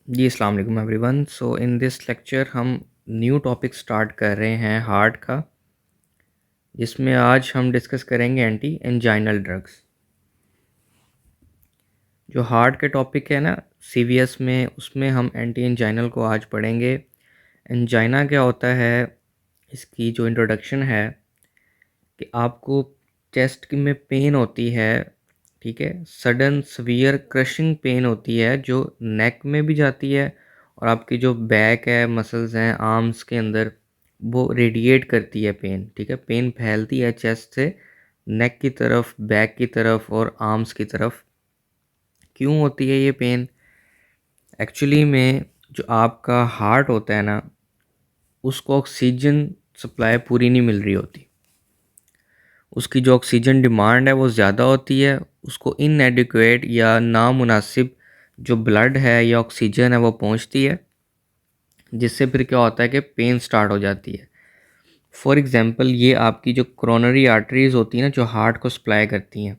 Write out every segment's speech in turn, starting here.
जी अस्सलाम वालेकुम everyone. So in this lecture हम न्यू टॉपिक स्टार्ट कर रहे हैं हार्ट का, जिसमें आज हम डिस्कस करेंगे एंटी एंजाइनल ड्रग्स। जो हार्ट के टॉपिक है ना सीवीएस में, उसमें हम एंटी एंजाइनल को आज पढ़ेंगे। एंजाइना क्या होता है, इसकी जो इंट्रोडक्शन है कि आपको चेस्ट में पेन होती है, ठीक है, सडन सवियर क्रशिंग पेन होती है जो नेक में भी जाती है और आपकी जो बैक है, मसल्स हैं आर्म्स के अंदर, वो रेडिएट करती है पेन, ठीक है। पेन फैलती है चेस्ट से नेक की तरफ, बैक की तरफ और आर्म्स की तरफ। क्यों होती है ये पेन? एक्चुअली में जो आपका हार्ट होता है ना, उसको ऑक्सीजन सप्लाई पूरी नहीं मिल रही होती। उसकी जो ऑक्सीजन डिमांड है वो ज़्यादा होती है, उसको इनएडिक्वेट या नामुनासिब जो ब्लड है या ऑक्सीजन है वो पहुंचती है, जिससे फिर क्या होता है कि पेन स्टार्ट हो जाती है। फॉर एग्ज़ाम्पल, ये आपकी जो कोरोनरी आर्टरीज़ होती हैं ना, जो हार्ट को सप्लाई करती हैं,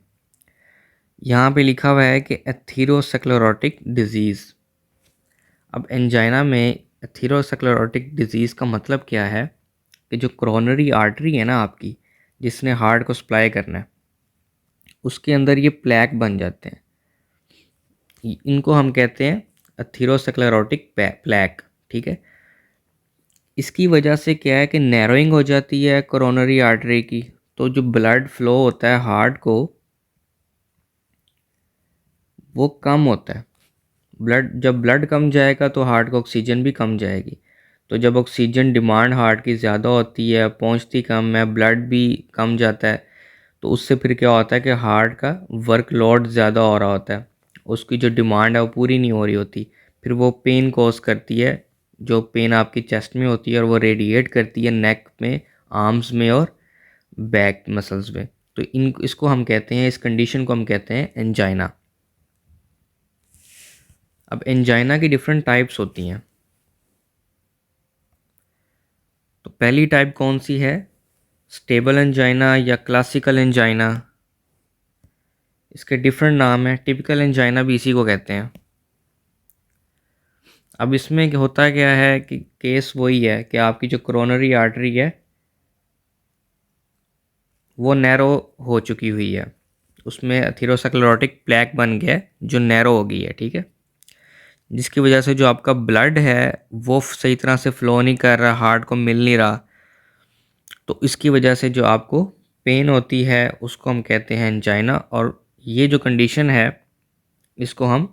यहाँ पे लिखा हुआ है कि एथीरोस्क्लेरोटिक डिजीज़। अब एंजाइना में एथीरोस्क्लेरोटिक डिजीज़ का मतलब क्या है कि जो कोरोनरी आर्टरी है ना आपकी, जिसने हार्ट को सप्लाई करना है, उसके अंदर ये प्लैक बन जाते हैं। इनको हम कहते हैं एथीरोस्क्लेरोटिक प्लैक, ठीक है। इसकी वजह से क्या है कि नैरोइंग हो जाती है कोरोनरी आर्टरी की, तो जो ब्लड फ्लो होता है हार्ट को, वो कम होता है। जब ब्लड कम जाएगा तो हार्ट को ऑक्सीजन भी कम जाएगी। तो जब ऑक्सीजन डिमांड हार्ट की ज़्यादा होती है, पहुंचती कम है, ब्लड भी कम जाता है, तो उससे फिर क्या होता है कि हार्ट का वर्कलोड ज़्यादा हो रहा होता है, उसकी जो डिमांड है वो पूरी नहीं हो रही होती। फिर वो पेन कॉज करती है, जो पेन आपकी चेस्ट में होती है और वो रेडिएट करती है नेक में, आर्म्स में और बैक मसल्स में। तो इसको हम कहते हैं, इस कंडीशन को हम कहते हैं एंजाइना। अब एंजाइना की डिफरेंट टाइप्स होती हैं। तो पहली टाइप कौन सी है? स्टेबल एंजाइना या क्लासिकल एंजाइना। इसके डिफरेंट नाम है। टिपिकल एंजाइना भी इसी को कहते हैं। अब इसमें होता क्या है कि केस वही है कि आपकी जो कोरोनरी आर्टरी है वो नैरो हो चुकी हुई है, उसमें एथीरोस्क्लेरोटिक प्लैक बन गया है जो नैरो हो गई है, ठीक है। जिसकी वजह से जो आपका ब्लड है वो सही तरह से फ्लो नहीं कर रहा, हार्ट को मिल नहीं रहा। तो इसकी वजह से जो आपको पेन होती है उसको हम कहते हैं एंजाइना। और ये जो कंडीशन है, इसको हम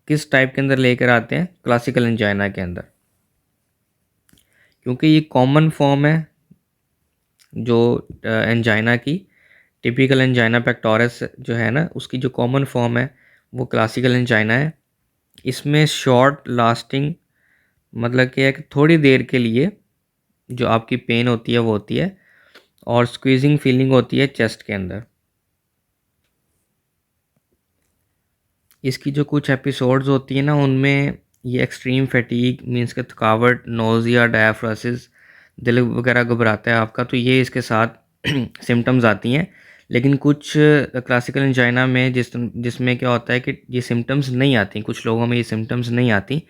किस टाइप के अंदर लेकर आते हैं? क्लासिकल एंजाइना के अंदर, क्योंकि ये कॉमन फॉर्म है जो एंजाइना की। टिपिकल एंजाइना पेक्टोरिस जो है ना, उसकी जो कॉमन फॉर्म है वो क्लासिकल एंजाइना है। इसमें शॉर्ट लास्टिंग मतलब क्या है कि थोड़ी देर के लिए जो आपकी पेन होती है वो होती है, और स्क्वीजिंग फीलिंग होती है चेस्ट के अंदर। इसकी जो कुछ एपिसोड्स होती है ना, उनमें ये एक्सट्रीम फैटीग मीन्स के थकावट, नोज़िया, डायफ्रासिस, दिल वगैरह घबराता है आपका, तो ये इसके साथ सिम्टम्स आती हैं। लेकिन कुछ क्लासिकल एंजाइना में जिसमें क्या होता है कि ये सिम्टम्स नहीं आती, कुछ लोगों में ये सिम्टम्स नहीं आती,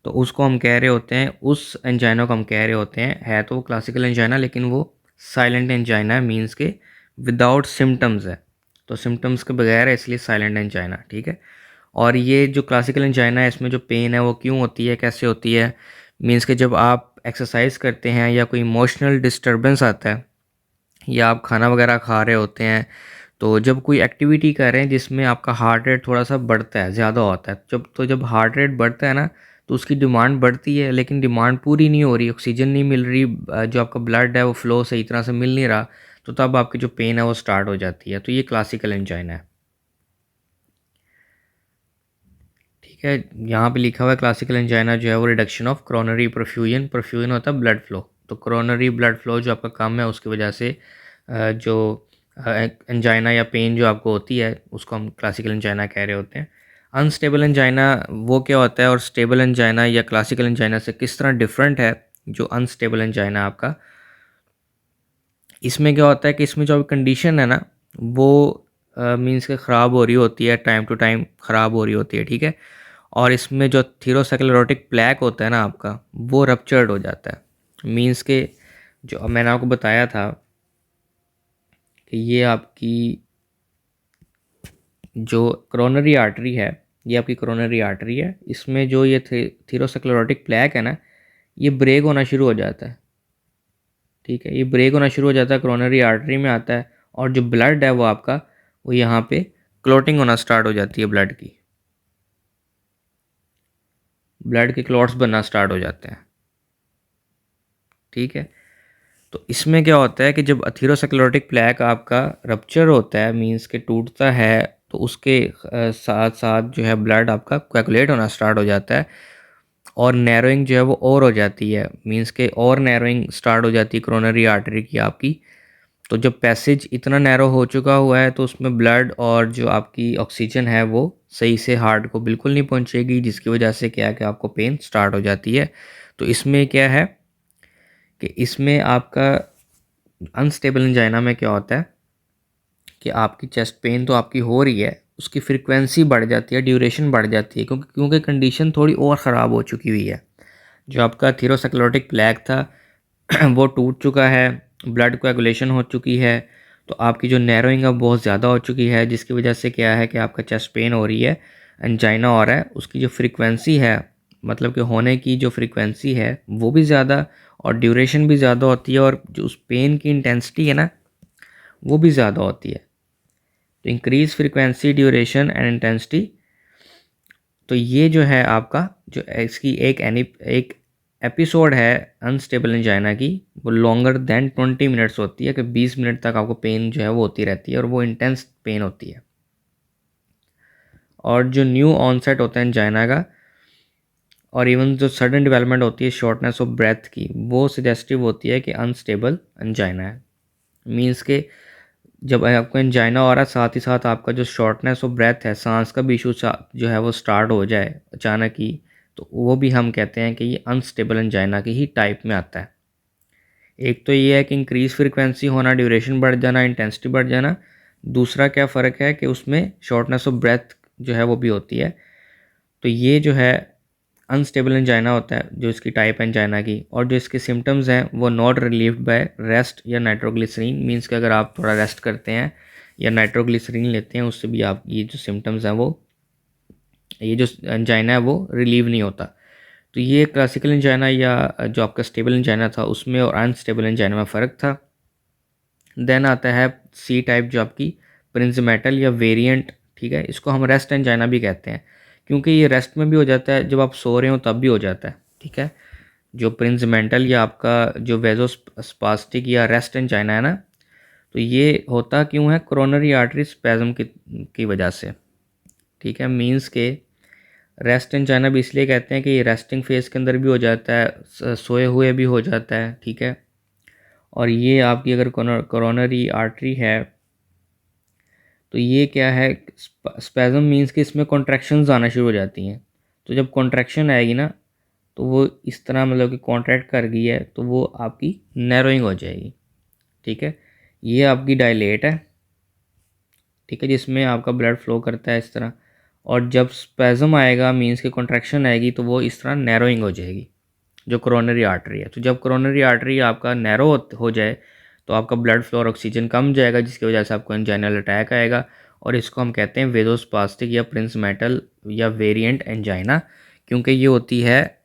तो उसको हम कह रहे होते हैं, उस एंजाइना को हम कह रहे होते हैं, है तो वो क्लासिकल एंजाइना लेकिन वो साइलेंट एंजाइना है, मीन्स के विदाउट सिम्टम्स है, तो सिम्टम्स के बगैर है, इसलिए साइलेंट एंजाइना, ठीक है। और ये जो क्लासिकल एंजाइना है, इसमें जो पेन है वो क्यों होती है, कैसे होती है? मीन्स कि जब आप एक्सरसाइज करते हैं या कोई इमोशनल डिस्टर्बेंस आता है, या आप खाना वगैरह खा रहे होते हैं, तो जब कोई एक्टिविटी कर रहे हैं जिसमें आपका हार्ट रेट थोड़ा सा बढ़ता है, ज़्यादा होता है, जब हार्ट रेट बढ़ता है ना, तो उसकी डिमांड बढ़ती है, लेकिन डिमांड पूरी नहीं हो रही, ऑक्सीजन नहीं मिल रही, जो आपका ब्लड है वो फ्लो सही तरह से मिल नहीं रहा, तो तब आपकी जो पेन है वो स्टार्ट हो जाती है। तो ये क्लासिकल एंजाइना है, ठीक है। यहाँ पे लिखा हुआ है क्लासिकल एंजाइना जो है वो reduction of coronary perfusion. Perfusion होता है ब्लड फ्लो, तो कोरोनरी ब्लड फ्लो जो आपका कम है उसकी वजह से जो एंजाइना या पेन जो आपको होती है उसको हम क्लासिकल एंजाइना कह रहे होते हैं। अनस्टेबल एंजाइना वो क्या होता है, और स्टेबल एंजाइना या क्लासिकल एंजाइना से किस तरह डिफरेंट है? जो अनस्टेबल एंजाइना आपका, इसमें क्या होता है कि इसमें जो कंडीशन है ना, वो मीन्स के ख़राब हो रही होती है, टाइम टू टाइम ख़राब हो रही होती है, ठीक है। और इसमें जो थीरोस्क्लेरोटिक प्लैक होता है ना आपका, वो रप्चर्ड हो जाता है। मींस के जो अब मैंने आपको बताया था कि ये आपकी जो कोरोनरी आर्टरी है, ये आपकी कोरोनरी आर्टरी है, इसमें जो ये थीरोस्क्लेरोटिक प्लैक है ना, ये ब्रेक होना शुरू हो जाता है। ठीक है, ये ब्रेक होना शुरू हो जाता है, कोरोनरी आर्टरी में आता है, और जो ब्लड है वो आपका, वो यहाँ पे क्लॉटिंग होना स्टार्ट हो जाती है, ब्लड के क्लॉट्स बनना स्टार्ट हो जाते हैं। ठीक है, तो इसमें क्या होता है कि जब अथीरोस्क्लेरोटिक प्लैक आपका रप्चर होता है, मींस के टूटता है, तो उसके साथ साथ जो है ब्लड आपका कोएगुलेट होना स्टार्ट हो जाता है, और नैरोइंग जो है वो और हो जाती है, मींस के और नैरोइंग स्टार्ट हो जाती है कोरोनरी आर्टरी की आपकी। तो जब पैसेज इतना नैरो हो चुका हुआ है, तो उसमें ब्लड और जो आपकी ऑक्सीजन है वो सही से हार्ट को बिल्कुल नहीं पहुंचेगी, जिसकी वजह से क्या है कि आपको पेन स्टार्ट हो जाती है। तो इसमें क्या है कि इसमें आपका अनस्टेबल एंजाइना में क्या होता है कि आपकी चेस्ट पेन तो आपकी हो रही है, उसकी फ्रीक्वेंसी बढ़ जाती है, ड्यूरेशन बढ़ जाती है, क्योंकि कंडीशन थोड़ी और ख़राब हो चुकी हुई है। जो आपका थीरोस्क्लेरोटिक प्लैक था वो टूट चुका है, ब्लड कोएगुलेशन हो चुकी है, तो आपकी जो नैरोइंग है बहुत ज़्यादा हो चुकी है, जिसकी वजह से क्या है कि आपका चेस्ट पेन हो रही है, एंजाइना हो रहा है, उसकी जो फ्रीक्वेंसी है, मतलब कि होने की जो फ्रीक्वेंसी है वो भी ज़्यादा, और ड्यूरेशन भी ज़्यादा होती है, और जो उस पेन की इंटेंसिटी है ना, वो भी ज़्यादा होती है। तो increase frequency, duration and intensity, तो ये जो है आपका जो इसकी एक एपिसोड है अनस्टेबल एंजाइना की, वो लॉन्गर देन 20 मिनट्स होती है, कि 20 मिनट तक आपको पेन जो है वो होती रहती है, और वो इंटेंस पेन होती है। और जो न्यू ऑनसेट होता है एंजाइना का, और इवन जो सडन डेवलपमेंट होती है शॉर्टनेस ऑफ ब्रेथ की, वो सजेस्टिव होती है कि अनस्टेबल एंजाइना है। मीन्स के जब आपको एंजाइना हो रहा है, साथ ही साथ आपका जो शॉर्टनेस ऑफ ब्रेथ है, सांस का भी इशू जो है वो स्टार्ट हो जाए अचानक ही, तो वो भी हम कहते हैं कि ये अनस्टेबल एंजाइना की ही टाइप में आता है। एक तो ये है कि इंक्रीज फ्रीक्वेंसी होना, ड्यूरेशन बढ़ जाना, इंटेंसिटी बढ़ जाना। दूसरा क्या फ़र्क है कि उसमें शॉर्टनेस ऑफ ब्रेथ जो है वो भी होती है। तो ये जो है अनस्टेबल एंजाइना होता है, जो इसकी टाइप है एंजाइना की, और जो इसके सिम्टम्स हैं वो नॉट रिलीव्ड बाय रेस्ट या नाइट्रोग्लिसरीन, मींस कि अगर आप थोड़ा रेस्ट करते हैं या नाइट्रोग्लिसरीन लेते हैं, उससे भी आप ये जो सिम्टम्स हैं वो, ये जो एंजाइना है वो रिलीव नहीं होता। तो ये क्लासिकल एंजाइना या जो आपका स्टेबल एंजाइना था उसमें और अनस्टेबल एंजाइना में फ़र्क था। देन आता है सी टाइप, जो आपकी प्रिंजमेटल या वेरिएंट। ठीक है, इसको हम रेस्ट एंजाइना भी कहते हैं, क्योंकि ये रेस्ट में भी हो जाता है, जब आप सो रहे हो तब भी हो जाता है। ठीक है, जो प्रिंजमेंटल या आपका जो वेजोस्पास्टिक या रेस्ट एंजाइना है ना, तो ये होता क्यों है, कोरोनरी आर्टरी स्पैज्म की वजह से। ठीक है, मींस के रेस्ट एंजाइना भी इसलिए कहते हैं कि ये रेस्टिंग फेज के अंदर भी हो जाता है, सोए हुए भी हो जाता है। ठीक है, और ये आपकी अगर कोरोनरी आर्टरी है, तो ये क्या है, स्पैज्म मींस कि इसमें कॉन्ट्रैक्शंस आना शुरू हो जाती हैं। तो जब कॉन्ट्रैक्शन आएगी ना, तो वो इस तरह मतलब कि कॉन्ट्रैक्ट कर गई है, तो वो आपकी नैरोइंग हो जाएगी। ठीक है, ये आपकी डायलेट है। ठीक है, जिसमें आपका ब्लड फ्लो करता है इस तरह, और जब स्पैज्म आएगा, मींस की कॉन्ट्रैक्शन आएगी, तो वो इस तरह नैरोइंग हो जाएगी, जो कोरोनरी आर्टरी है। तो जब कोरोनरी आर्टरी आपका नैरो हो जाए, तो आपका ब्लड फ्लो और ऑक्सीजन कम जाएगा, जिसकी वजह से आपको एंजाइनल अटैक आएगा, और इसको हम कहते हैं वेजोस्पास्टिक या प्रिंसमेटल या वेरिएंट एंजाइना, क्योंकि ये होती है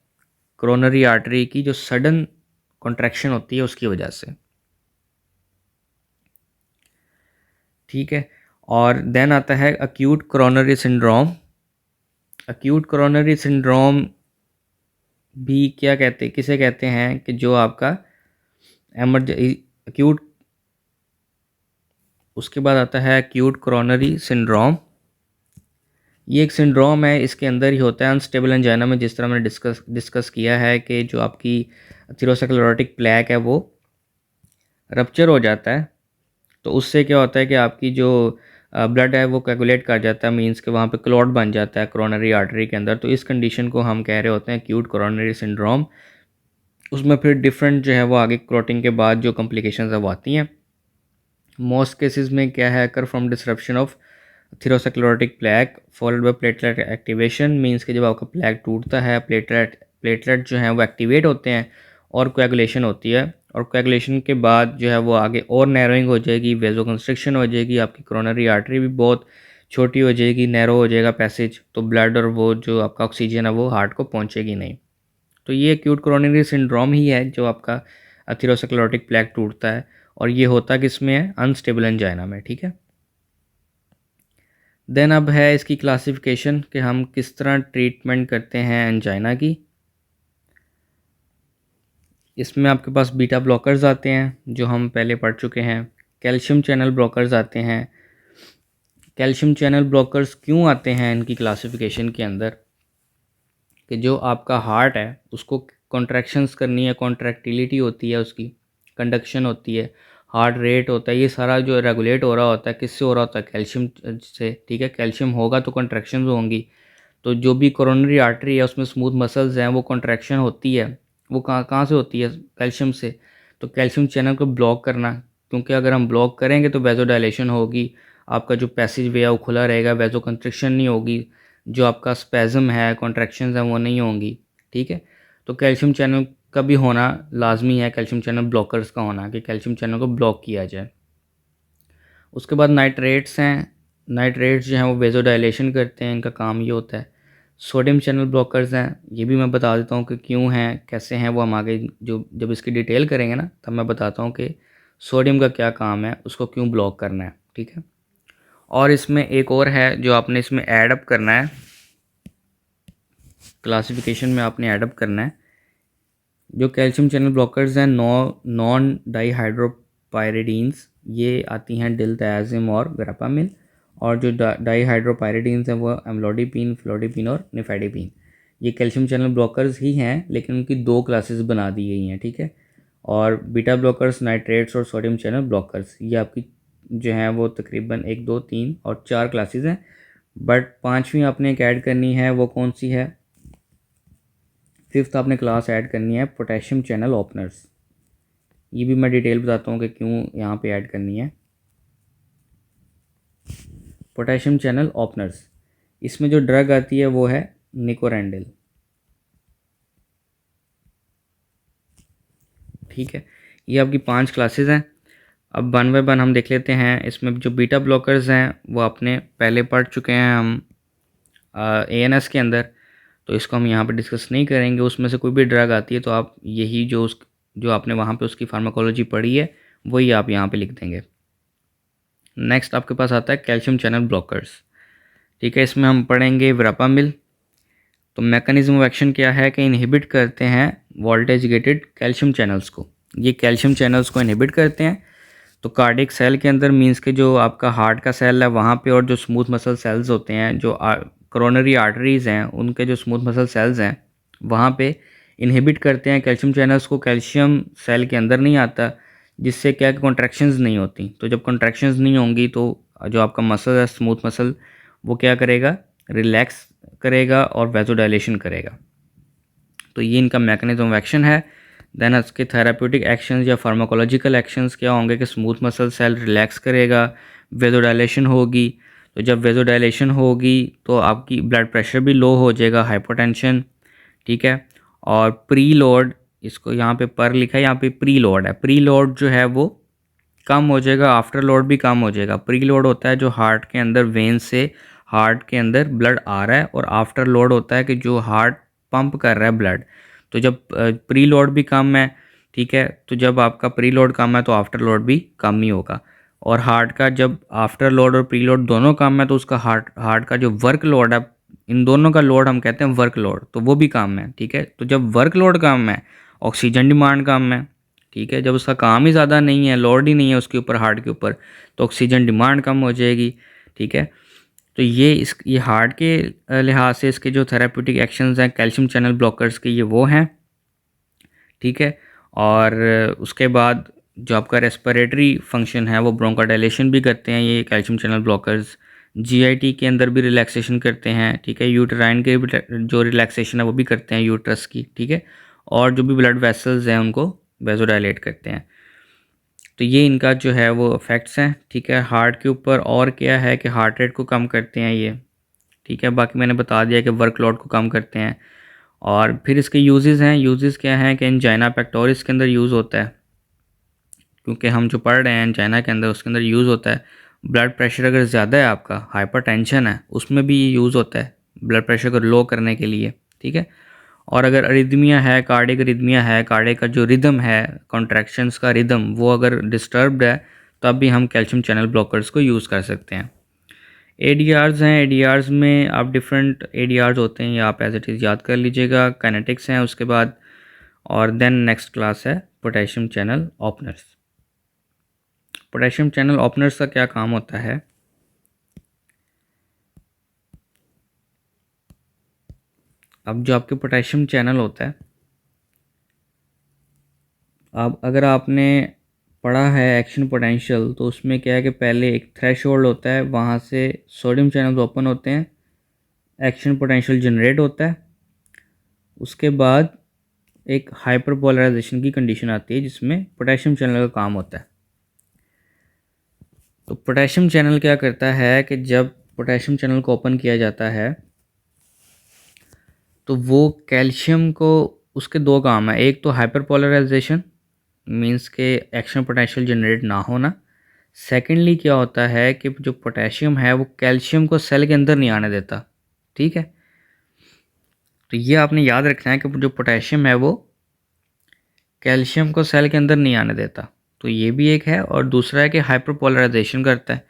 कोरोनरी आर्टरी की जो सडन कॉन्ट्रैक्शन होती है उसकी वजह से। ठीक है, और देन आता है acute coronary syndrome. Acute coronary syndrome भी क्या कहते, किसे कहते हैं, कि जो आपका अक्यूट, उसके बाद आता है अक्यूट कोरोनरी सिंड्रोम। ये एक सिंड्रोम है, इसके अंदर ही होता है अनस्टेबल एंजाइना में, जिस तरह मैंने डिस्कस किया है कि जो आपकी थीरोस्क्लेरोटिक प्लैक है वो रप्चर हो जाता है, तो उससे क्या होता है कि आपकी जो ब्लड है वो कोएगुलेट कर जाता है, मींस के वहाँ पे क्लॉट बन जाता है कोरोनरी आर्टरी के अंदर। तो इस कंडीशन को हम कह रहे होते हैं एक्यूट कोरोनरी सिंड्रोम। उसमें फिर डिफरेंट जो है वो आगे क्लॉटिंग के बाद जो कॉम्प्लिकेशंस है वो आती हैं। मोस्ट केसेस में क्या है, occur from disruption of atherosclerotic plaque followed by platelet activation means कि जब आपका प्लेक टूटता है प्लेटलेट जो हैं वो एक्टिवेट होते हैं और कोएगुलेशन होती है, और कोएगुलेशन के बाद जो है वो आगे और नैरोइंग हो जाएगी, वेजोकंस्ट्रिक्शन हो जाएगी, आपकी कोरोनरी आर्टरी भी बहुत छोटी हो जाएगी, नैरो हो जाएगा पैसेज, तो ब्लड और वो जो आपका ऑक्सीजन है वो हार्ट को पहुंचेगी नहीं। तो ये एक्यूट कोरोनरी सिंड्रोम ही है जो आपका एथेरोस्क्लेरोटिक प्लेक टूटता है, और ये होता किस में है? अनस्टेबल एंजाइना में। ठीक है, देन अब है इसकी क्लासिफिकेशन कि हम किस तरह ट्रीटमेंट करते हैं एंजाइना की। इसमें आपके पास बीटा ब्लॉकर्स आते हैं जो हम पहले पढ़ चुके हैं, कैल्शियम चैनल ब्लॉकर्स आते हैं। कैल्शियम चैनल ब्लॉकर्स क्यों आते हैं इनकी क्लासिफिकेशन के अंदर? कि जो आपका हार्ट है उसको कॉन्ट्रैक्शंस करनी है, कॉन्ट्रैक्टिलिटी होती है, उसकी कंडक्शन होती है, हार्ट रेट होता है, ये सारा जो रेगुलेट हो रहा होता है किससे हो रहा होता है? कैल्शियम से। ठीक है, कैल्शियम होगा तो कॉन्ट्रैक्शंस होंगी। तो जो भी कोरोनरी आर्टरी है उसमें स्मूथ मसल्स हैं, वो कॉन्ट्रैक्शन होती है, वो कहाँ कहाँ से होती है? कैल्शियम से। तो कैल्शियम चैनल को ब्लॉक करना, क्योंकि अगर हम ब्लॉक करेंगे तो वेजोडाइलेशन होगी, आपका जो पैसेज वे है वो खुला रहेगा, वेजो कंस्ट्रिक्शन नहीं होगी, जो आपका स्पेज़म है, कॉन्ट्रैक्शंस हैं वो नहीं होंगी। ठीक है, तो कैल्शियम चैनल का भी होना लाजमी है, कैल्शियम चैनल ब्लॉकर्स का होना, कि कैल्शियम चैनल को ब्लॉक किया जाए। उसके बाद नाइट्रेट्स हैं, नाइट्रेट्स जो हैं वो वेजोडाइलेशन करते हैं, इनका काम ये होता है। सोडियम चैनल ब्लॉकर्स हैं, ये भी मैं बता देता हूँ कि क्यों हैं, कैसे हैं, वो हम आगे जो जब इसकी डिटेल करेंगे ना तब मैं बताता हूँ कि सोडियम का क्या काम है, उसको क्यों ब्लॉक करना है। ठीक है, और इसमें एक और है जो आपने इसमें ऐड अप करना है, क्लासिफिकेशन में आपने ऐड अप करना है। जो कैल्शियम चैनल ब्लॉकर्स हैं नॉन डाईहाइड्रोपायरिडीन्स, ये आती हैं डिलटायाजिम और वेरापामिल, और जो डाईहाइड्रोपायरिडीन्स हैं वो एम्लोडिपिन, फ्लोडिपिन और निफेडिपिन। ये कैल्शियम चैनल ब्लॉकर्स ही हैं, लेकिन उनकी दो क्लासेस बना दी गई हैं। ठीक है, और बीटा ब्लॉकर्स, नाइट्रेट्स और सोडियम चैनल ब्लॉकर्स, ये आपकी जो हैं वो तकरीबन 1, 2, 3 और 4 क्लासेस हैं। बट पाँचवीं आपने एक ऐड करनी है, वो कौन सी है? फिफ्थ आपने क्लास ऐड करनी है पोटेशियम चैनल ओपनर्स। ये भी मैं डिटेल बताता हूँ कि क्यों यहाँ पे ऐड करनी है। पोटेशियम चैनल ओपनर्स, इसमें जो ड्रग आती है वो है निकोरेंडिल। ठीक है, ये आपकी 5 क्लासेस हैं। अब वन बाय वन हम देख लेते हैं। इसमें जो बीटा ब्लॉकर्स हैं वो आपने पहले पढ़ चुके हैं हम ANS के अंदर, तो इसको हम यहाँ पे डिस्कस नहीं करेंगे। उसमें से कोई भी ड्रग आती है तो आप यही जो आपने वहाँ पे उसकी फार्माकोलॉजी पढ़ी है वही आप यहाँ पे लिख देंगे। नेक्स्ट आपके पास आता है कैल्शियम चैनल ब्लॉकर्स। ठीक है, इसमें हम पढ़ेंगे वेरापामिल। तो मैकेनिज्म ऑफ एक्शन क्या है कि इनहिबिट करते हैं वोल्टेज गेटेड कैल्शियम चैनल्स को। ये कैल्शियम चैनल्स को इनहिबिट करते हैं, तो कार्डियक सेल के अंदर मींस के जो आपका हार्ट का सेल है वहाँ पे, और जो स्मूथ मसल सेल्स होते हैं, जो कोरोनरी आर्टरीज़ हैं, उनके जो स्मूथ मसल सेल्स हैं वहाँ पे इनहिबिट करते हैं कैल्शियम चैनल्स को। कैल्शियम सेल के अंदर नहीं आता, जिससे क्या कॉन्ट्रैक्शंस नहीं होती। तो जब कॉन्ट्रैक्शंस नहीं होंगी तो जो आपका मसल है, स्मूथ मसल, वो क्या करेगा? रिलैक्स करेगा और वेजोडाइलेशन करेगा। तो ये इनका मैकेनिज्म ऑफ एक्शन है। देन इसके थेराप्यूटिक एक्शंस या फार्माकोलॉजिकल एक्शंस क्या होंगे कि स्मूथ मसल सेल रिलैक्स करेगा, वेजोडाइलेशन होगी। तो जब वेजोडाइलेशन होगी तो आपकी ब्लड प्रेशर भी लो हो जाएगा, हाइपोटेंशन। ठीक है, और प्री लोड, इसको यहाँ पे पर लिखा है, यहाँ पे प्री लोड है। प्री लोड जो है वो कम हो जाएगा, आफ्टर लोड भी कम हो जाएगा। प्री लोड होता है जो हार्ट के अंदर वेन से हार्ट के अंदर ब्लड आ रहा है, और आफ्टर लोड होता है कि जो हार्ट पंप कर रहा है ब्लड। तो जब प्री लोड भी कम है, ठीक है, तो जब आपका प्री लोड कम है तो आफ्टर लोड भी कम ही होगा। और हार्ट का जब आफ्टर लोड और प्री लोड दोनों कम है तो उसका हार्ट का जो वर्क लोड है, इन दोनों का लोड हम कहते हैं वर्क लोड, तो वो भी कम है। ठीक है, तो जब वर्क लोड कम है, ऑक्सीजन डिमांड कम है। ठीक है, जब उसका काम ही ज़्यादा नहीं है, लोड ही नहीं है उसके ऊपर, हार्ट के ऊपर, तो ऑक्सीजन डिमांड कम हो जाएगी। ठीक है, तो ये हार्ट के लिहाज से इसके जो थेराप्यूटिक एक्शंस हैं कैल्शियम चैनल ब्लॉकर्स के, ये वो हैं। ठीक है, और उसके बाद जो आपका रेस्पिरेटरी फंक्शन है वो ब्रोंकोडाइलेशन भी करते हैं ये कैल्शियम चैनल ब्लॉकर्स। जीआईटी के अंदर भी रिलैक्सेशन करते हैं। ठीक है, यूटेराइन के जो रिलैक्सेशन है वो भी करते हैं यूट्रस की। ठीक है, और जो भी ब्लड वेसल्स हैं उनको वेजोडाइलेट करते हैं। तो ये इनका जो है वो इफ़ेक्ट्स हैं, ठीक है। हार्ट के ऊपर और क्या है कि हार्ट रेट को कम करते हैं ये, ठीक है। बाकी मैंने बता दिया कि वर्कलोड को कम करते हैं। और फिर इसके यूजेस हैं, यूजेस क्या हैं कि एंजाइना पेक्टोरिस के अंदर यूज़ होता है, क्योंकि हम जो पढ़ रहे हैं एंजाइना के अंदर, उसके अंदर यूज़ होता है। ब्लड प्रेशर अगर ज़्यादा है आपका, हाइपरटेंशन है, उसमें भी ये यूज़ होता है ब्लड प्रेशर को लो करने के लिए, ठीक है। और अगर अरिदमिया है, कार्डियक अरिदमिया है, कार्डियक का जो रिदम है, कॉन्ट्रैक्शंस का रिदम, वो अगर डिस्टर्ब्ड है तब भी हम कैल्शियम चैनल ब्लॉकर्स को यूज़ कर सकते हैं। एडीआर्स हैं, एडीआर्स में आप डिफरेंट एडीआर्स होते हैं, या आप एज इट इज़ याद कर लीजिएगा। काइनेटिक्स हैं उसके बाद, और देन नेक्स्ट क्लास है potassium channel openers. Potassium channel openers का क्या काम होता है? अब जो आपके पोटेशियम चैनल होता है, अब अगर आपने पढ़ा है एक्शन पोटेंशियल, तो उसमें क्या है कि पहले एक थ्रेशोल्ड होता है, वहाँ से सोडियम चैनल्स ओपन होते हैं, एक्शन पोटेंशियल जनरेट होता है, उसके बाद एक हाइपरपोलराइजेशन की कंडीशन आती है जिसमें पोटेशियम चैनल का काम होता है। तो पोटेशियम चैनल क्या करता है कि जब पोटेशियम चैनल को ओपन किया जाता है तो वो कैल्शियम को, उसके दो काम है। एक तो हाइपरपोलराइजेशन, मींस के एक्शन पोटेंशियल जनरेट ना होना। सेकेंडली क्या होता है कि जो पोटेशियम है वो कैल्शियम को सेल के अंदर नहीं आने देता, ठीक है। तो ये आपने याद रखना है कि जो पोटेशियम है वो कैल्शियम को सेल के अंदर नहीं आने देता। तो ये भी एक है, और दूसरा है कि हाइपरपोलराइजेशन करता है।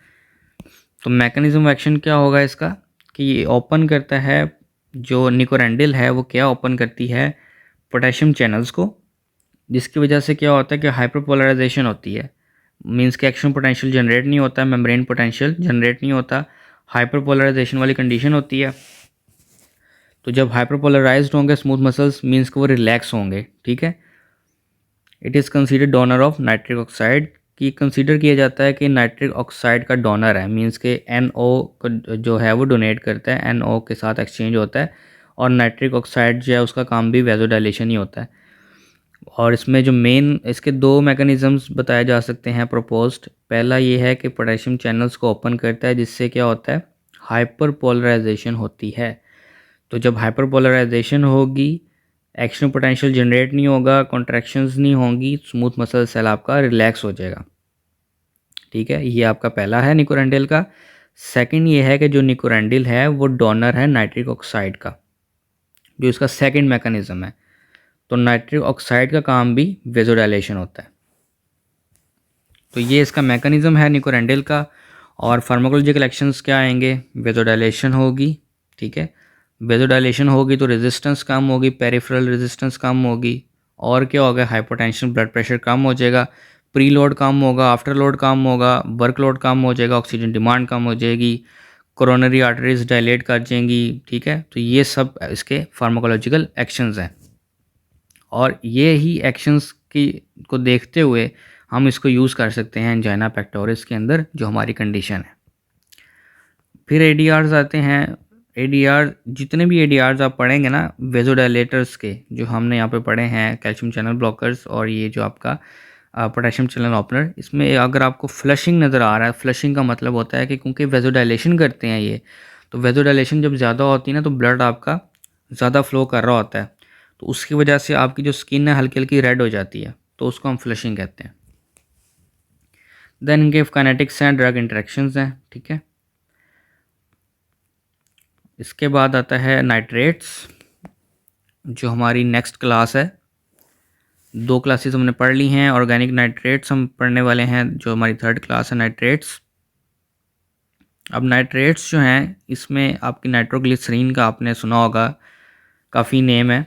तो मैकेनिज्म ऑफ एक्शन क्या होगा इसका कि ये ओपन करता है, जो निकोरेंडिल है वो क्या ओपन करती है, पोटेशियम चैनल्स को, जिसकी वजह से क्या होता है कि हाइपरपोलराइजेशन होती है। मींस के एक्शन पोटेंशियल जनरेट नहीं होता, मेम्ब्रेन पोटेंशियल जनरेट नहीं होता, हाइपरपोलराइजेशन वाली कंडीशन होती है। तो जब हाइपरपोलराइज्ड होंगे स्मूथ मसल्स, मींस के वो रिलैक्स होंगे, ठीक है। It is consider donor of nitric oxide, की कंसीडर किया जाता है कि नाइट्रिक ऑक्साइड का डोनर है, मींस के NO को जो है वो डोनेट करता है, NO के साथ एक्सचेंज होता है। और नाइट्रिक ऑक्साइड जो है उसका काम भी वेजोडाइलेशन ही होता है। और इसमें जो मेन इसके दो मैकेनिज़म्स बताए जा सकते हैं प्रपोज्ड। पहला ये है कि पोटेशियम चैनल्स को ओपन करता है, जिससे क्या होता है, हाइपर पोलराइजेशन होती है। तो जब हाइपर पोलराइजेशन होगी, एक्शन पोटेंशियल जनरेट नहीं होगा, कॉन्ट्रैक्शंस नहीं होंगी, स्मूथ मसल सेल आपका रिलैक्स हो जाएगा, ठीक है। ये आपका पहला है निकोरेंडिल का। सेकंड ये है कि जो निकोरेंडिल है वो डोनर है नाइट्रिक ऑक्साइड का, जो इसका सेकंड मैकेनिज्म है। तो नाइट्रिक ऑक्साइड का काम भी वेजोडाइलेशन होता है। तो ये इसका मैकेनिज्म है निकोरेंडिल का। और फार्माकोलॉजिकल एक्शंस क्या आएंगे, वेजोडाइलेशन होगी, ठीक है। वेजोडाइलेशन होगी तो रेजिस्टेंस कम होगी, पेरिफेरल रेजिस्टेंस कम होगी, और क्या होगा, हाइपोटेंशन, ब्लड प्रेशर कम हो जाएगा, प्री लोड कम होगा, आफ्टर लोड कम होगा, वर्क लोड कम हो जाएगा, ऑक्सीजन डिमांड कम हो जाएगी, कोरोनरी आर्टरीज डायलेट कर जाएंगी, ठीक है। तो ये सब इसके फार्माकोलॉजिकल एक्शंस हैं। और ये ही एक्शंस की को देखते हुए हम इसको यूज़ कर सकते हैं एंजाइना पेक्टोरिस के अंदर, जो हमारी कंडीशन है। फिर एडीआर्स आते हैं। एडीआर, जितने भी एडीआर्स आप पढ़ेंगे ना वेजोडाइलेटर्स के, जो हमने यहाँ पे पढ़े हैं, कैल्शियम चैनल ब्लॉकर्स और ये जो आपका पोटेशियम चैनल ओपनर, इसमें अगर आपको फ्लशिंग नज़र आ रहा है, फ्लशिंग का मतलब होता है कि क्योंकि वेजोडाइलेशन करते हैं ये, तो वेजोडाइलेशन जब ज़्यादा होती है ना, तो ब्लड आपका ज़्यादा फ्लो कर रहा होता है, तो उसकी वजह से आपकी जो स्किन है हल्की हल्की रेड हो जाती है, तो उसको हम फ्लशिंग कहते हैं। देन इनके काइनेटिक्स हैं, ड्रग इंटरेक्शंस हैं, ठीक है। इसके बाद आता है नाइट्रेट्स, जो हमारी नेक्स्ट क्लास है। दो क्लासेस हमने पढ़ ली हैं, ऑर्गेनिक नाइट्रेट्स हम पढ़ने वाले हैं, जो हमारी थर्ड क्लास है नाइट्रेट्स। अब नाइट्रेट्स जो हैं, इसमें आपकी नाइट्रोग्लिसरीन का आपने सुना होगा, काफ़ी नेम है,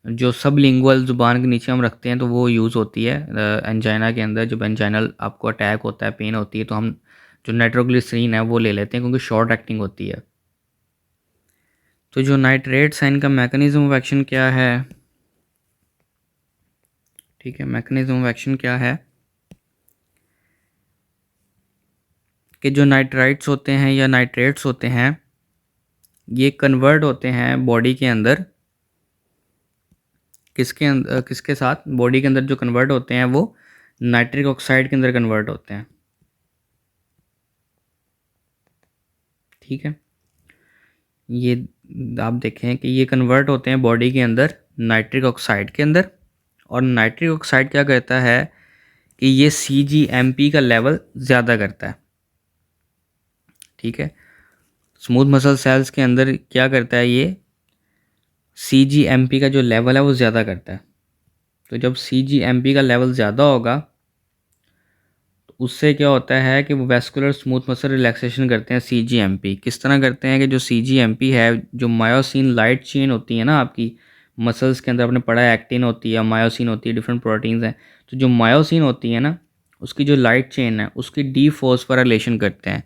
जो सब लिंगुअल ज़ुबान के नीचे हम रखते हैं, तो वो यूज़ होती है एंजाइना के अंदर। जब एंजाइनल आपको अटैक होता है, पेन होती है, तो हम जो नाइट्रोग्लिसरीन है वो ले लेते हैं, क्योंकि शॉर्ट एक्टिंग होती है। तो जो नाइट्रेट्स हैं, इनका मैकेनिज्म ऑफ एक्शन क्या है, ठीक है। मैकेनिज्म ऑफ एक्शन क्या है कि जो नाइट्राइट्स होते हैं या नाइट्रेट्स होते हैं, ये कन्वर्ट होते हैं बॉडी के अंदर, किसके साथ, बॉडी के अंदर जो कन्वर्ट होते हैं वो नाइट्रिक ऑक्साइड के अंदर कन्वर्ट होते हैं। ठीक है, ये आप देखें कि ये कन्वर्ट होते हैं बॉडी के अंदर नाइट्रिक ऑक्साइड के अंदर। और नाइट्रिक ऑक्साइड क्या करता है कि ये CGMP का लेवल ज़्यादा करता है। ठीक है, स्मूथ मसल सेल्स के अंदर क्या करता है, ये CGMP का जो लेवल है वो ज़्यादा करता है। तो जब CGMP का लेवल ज़्यादा होगा तो उससे क्या होता है कि वो वेस्कुलर स्मूथ मसल रिलैक्सेशन करते हैं। CGMP किस तरह करते हैं कि जो CGMP है, जो मायोसिन लाइट चेन होती है ना आपकी मसल्स के अंदर, आपने पढ़ा है एक्टिन होती है, मायोसिन होती है, डिफरेंट प्रोटीन्स हैं। तो जो मायोसिन होती है ना, उसकी जो लाइट चेन है उसकी डीफॉस्फोराइलेशन करते हैं।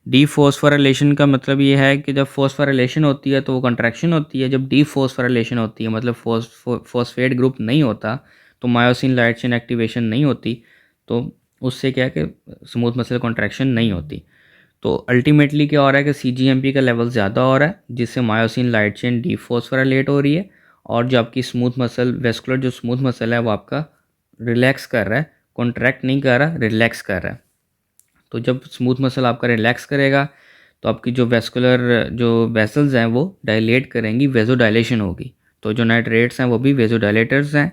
डीफॉस्फोराइलेशन का मतलब ये है कि जब फॉस्फोराइलेशन होती है तो वो कंट्रैक्शन होती है, जब डीफॉस्फोराइलेशन होती है मतलब फॉस्फेट ग्रुप नहीं होता तो मायोसिन लाइट चेन एक्टिवेशन नहीं होती, तो उससे क्या है कि स्मूथ मसल कॉन्ट्रैक्शन नहीं होती। तो अल्टीमेटली क्या हो रहा है कि CGMP का लेवल ज़्यादा हो रहा है जिससे मायोसिन लाइट चेन डीफॉस्फोराइलेट हो रही है, और जो आपकी स्मूथ मसल वेस्कुलर जो स्मूथ मसल है वो आपका रिलैक्स कर रहा है, कॉन्ट्रैक्ट नहीं कर रहा, रिलैक्स कर रहा है। तो जब स्मूथ मसल आपका रिलैक्स करेगा तो आपकी जो वेस्कुलर जो वेसल्स हैं वो डायलेट करेंगी, वेजो डायलेशन होगी। तो जो नाइट्रेट्स हैं वो भी वेजो डायलेटर्स हैं।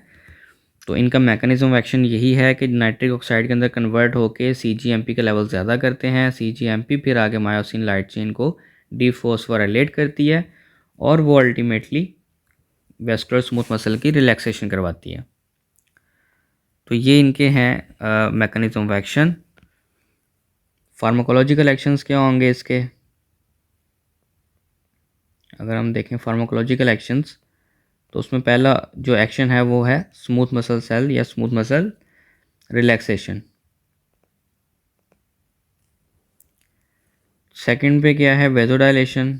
तो इनका मैकेनिज्म ऑफ एक्शन यही है कि नाइट्रिक ऑक्साइड के अंदर कन्वर्ट होकर CGMP का लेवल ज़्यादा करते हैं। CGMP फिर आगे मायोसिन लाइट चेन को डीफॉस्फोराइलेट करती है और वो अल्टीमेटली वेस्कुलर स्मूथ मसल की रिलैक्सेशन करवाती है। तो ये इनके हैं mechanism of action. Pharmacological actions क्या होंगे इसके, अगर हम देखें फार्माकोलॉजिकल एक्शंस तो उसमें पहला जो एक्शन है वो है स्मूथ मसल सेल या स्मूथ मसल रिलैक्सेशन। सेकंड पे क्या है, वेजोडाइलेशन।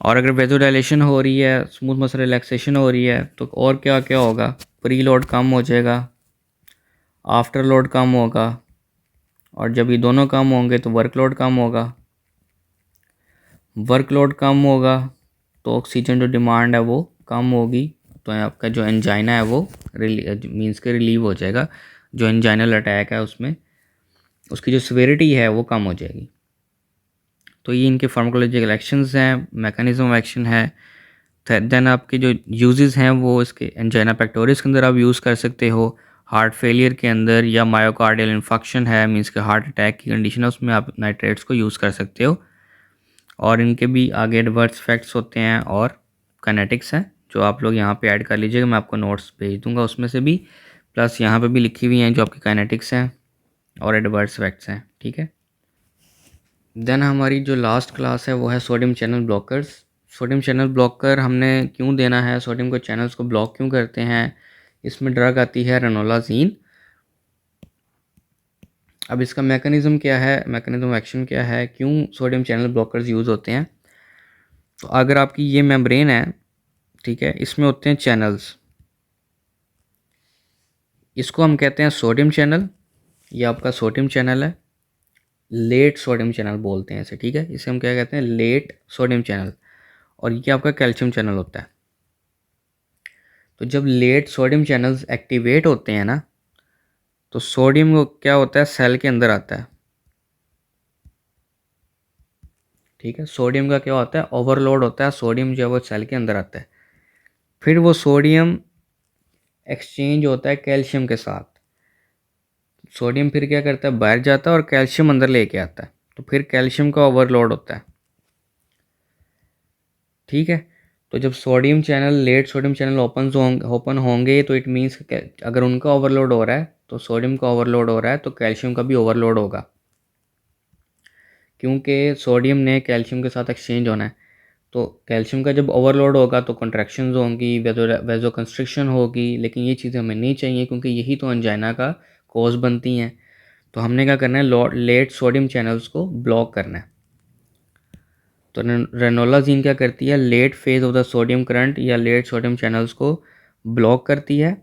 और अगर वेजोडाइलेशन हो रही है, स्मूथ मसल रिलैक्सेशन हो रही है, तो और क्या क्या होगा, प्री लोड कम हो जाएगा, आफ्टर लोड कम होगा, और जब ये दोनों कम होंगे तो वर्कलोड कम होगा। वर्कलोड कम होगा तो ऑक्सीजन जो डिमांड है वो कम होगी, तो आपका जो एंजाइना है वो मीन्स के रिलीव हो जाएगा। जो एंजाइनल अटैक है उसमें उसकी जो सिवियरिटी है वो कम हो जाएगी। तो ये इनके फार्माकोलॉजिकल एक्शंस हैं, मैकेनिज्म ऑफ एक्शन है। देन आपके जो यूजेस हैं वो इसके एंजाइना पेक्टोरिस के अंदर आप यूज़ कर सकते हो, हार्ट फेलियर के अंदर, या मायोकार्डियल इन्फेक्शन है मीन्स के हार्ट अटैक की कंडीशन है उसमें आप नाइट्रेट्स को यूज़ कर सकते हो। और इनके भी आगे एडवर्स इफेक्ट्स होते हैं और काइनेटिक्स हैं जो आप लोग यहाँ पे ऐड कर लीजिएगा, मैं आपको नोट्स भेज दूँगा उसमें से भी, प्लस यहाँ पे भी लिखी हुई हैं जो आपकी काइनेटिक्स हैं और एडवर्स इफेक्ट्स हैं। ठीक है, देन हमारी जो लास्ट क्लास है वो है sodium channel blockers. Sodium channel blocker हमने क्यों देना है, सोडियम को चैनल्स को ब्लॉक क्यों करते हैं, इसमें ड्रग आती है रेनोलाजीन। अब इसका मैकेनिज्म क्या है, मैकेनिज्म एक्शन क्या है, क्यों सोडियम चैनल ब्लॉकर्स यूज़ होते हैं। तो अगर आपकी ये मेम्ब्रेन है, ठीक है, इसमें होते हैं चैनल्स, इसको हम कहते हैं सोडियम चैनल, ये आपका सोडियम चैनल है, लेट सोडियम चैनल बोलते हैं इसे। ठीक है, इसे हम क्या कहते हैं, लेट सोडियम चैनल। और ये आपका कैल्शियम चैनल होता है। तो जब लेट सोडियम चैनल्स एक्टिवेट होते हैं ना, तो सोडियम क्या होता है, सेल के अंदर आता है। ठीक है, सोडियम का क्या होता है, ओवरलोड होता है, सोडियम जो है वो सेल के अंदर आता है। फिर वो सोडियम एक्सचेंज होता है कैल्शियम के साथ। सोडियम फिर क्या करता है, बाहर जाता है और कैल्शियम अंदर लेके आता है, तो फिर कैल्शियम का ओवरलोड होता है। ठीक है, तो जब sodium channel late sodium channel open होंगे तो इट मीन्स अगर उनका ओवरलोड हो रहा है तो सोडियम का ओवरलोड हो रहा है तो कैल्शियम का भी ओवरलोड होगा, क्योंकि सोडियम ने कैल्शियम के साथ एक्सचेंज होना है। तो कैल्शियम का जब ओवरलोड होगा तो कॉन्ट्रैक्शंस होंगी, वेजो कंस्ट्रिक्शन होगी, लेकिन ये चीज़ें हमें नहीं चाहिए क्योंकि यही तो एंजाइना का कॉज बनती हैं। तो हमने क्या करना है, लेट सोडियम चैनल्स को ब्लॉक करना है। तो रेनोलाजीन क्या करती है, late phase of the sodium current या लेट सोडियम चैनल्स को ब्लॉक करती है,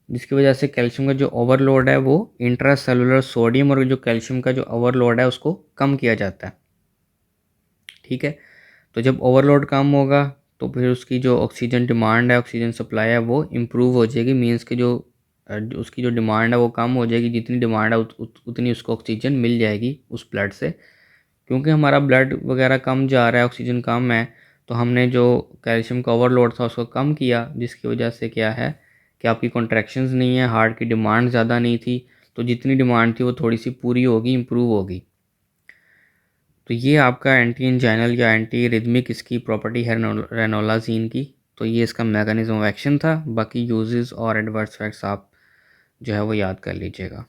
जिसकी वजह से कैल्शियम का जो ओवरलोड है वो इंट्रासेलुलर सोडियम और जो कैल्शियम का जो ओवरलोड है उसको कम किया जाता है। ठीक है, तो जब ओवरलोड कम होगा तो फिर उसकी जो ऑक्सीजन डिमांड है, ऑक्सीजन सप्लाई है, वो इम्प्रूव हो जाएगी। मीन्स कि जो उसकी जो डिमांड है वो कम हो जाएगी। जितनी डिमांड है उतनी उसको ऑक्सीजन मिल जाएगी उस ब्लड से। क्योंकि हमारा ब्लड वगैरह कम जा रहा है, ऑक्सीजन कम है, तो हमने जो कैल्शियम का ओवरलोड था उसको कम किया, जिसकी वजह से क्या है कि आपकी कॉन्ट्रैक्शंस नहीं है, हार्ट की डिमांड ज़्यादा नहीं थी, तो जितनी डिमांड थी वो थोड़ी सी पूरी होगी, इम्प्रूव होगी। तो ये आपका एंटी इंजाइनल या एंटी रिदमिक इसकी प्रॉपर्टी है रेनोलाजीन की। तो ये इसका मैकेनिज्म ऑफ एक्शन था। बाकी यूजेस और एडवर्स इफेक्ट्स आप जो है वो याद कर लीजिएगा।